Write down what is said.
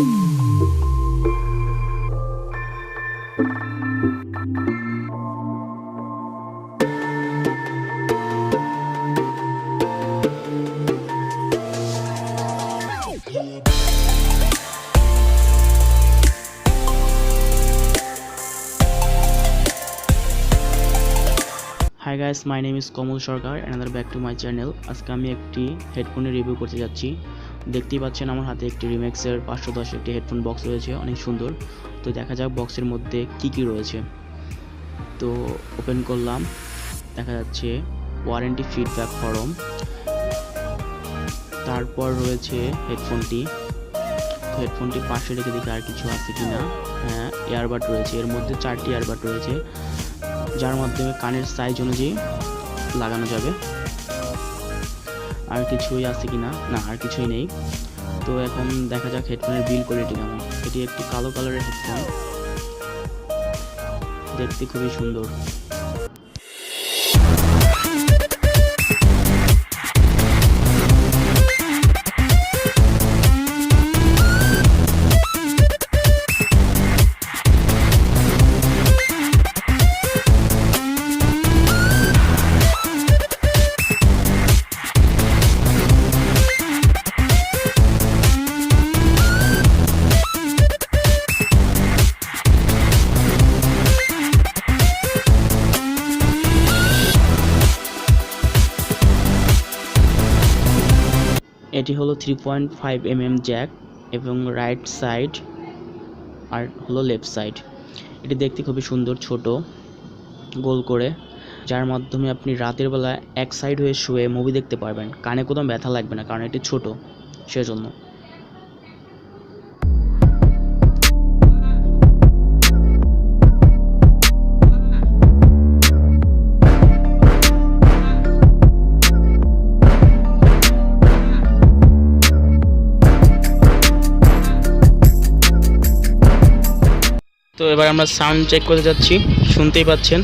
Hi guys, my name is Kamol Sarker and another back to my channel. আজকে আমি একটি হেডফোনের review করতে যাচ্ছি। দেখতেই পাচ্ছেন আমার হাতে একটি REMAX এর 510 একটি হেডফোন বক্স রয়েছে, অনেক সুন্দর। তো দেখা যাক বক্সের মধ্যে কি রয়েছে। তো ওপেন করলাম, দেখা যাচ্ছে ওয়ারেন্টি ফিডব্যাক ফর্ম, তারপর রয়েছে হেডফোনটি। তো হেডফোনটি পাশে রেখে দেখি আর কিছু আছে কিনা। হ্যাঁ, এয়ারবাড রয়েছে, এর মধ্যে 4টি এয়ারবাড রয়েছে, যার মাধ্যমে কানের সাইজ অনুযায়ী লাগানো যাবে। আর কিছুই আছে কিনা, না আর কিছুই নেই। তো এখন দেখা যাক হেডফোনের বিল কোয়ালিটি কেমন। এটি একটি কালো কালারের হেডফোন, দেখতে খুবই সুন্দর। এটি হলো 3.5 mm জ্যাক এবং রাইট সাইড আর হলো লেফট সাইড। এটি দেখতে খুবই সুন্দর, ছোট গোল করে, যার মাধ্যমে আপনি রাতের বেলা এক সাইড হয়ে শুয়ে মুভি দেখতে পারবেন। কানে কোনো ব্যথা লাগবে না, কারণ এটি ছোট, সেজন্য। তো এবার আমরা সাউন্ড চেক করতে যাচ্ছি, শুনতেই পাচ্ছেন।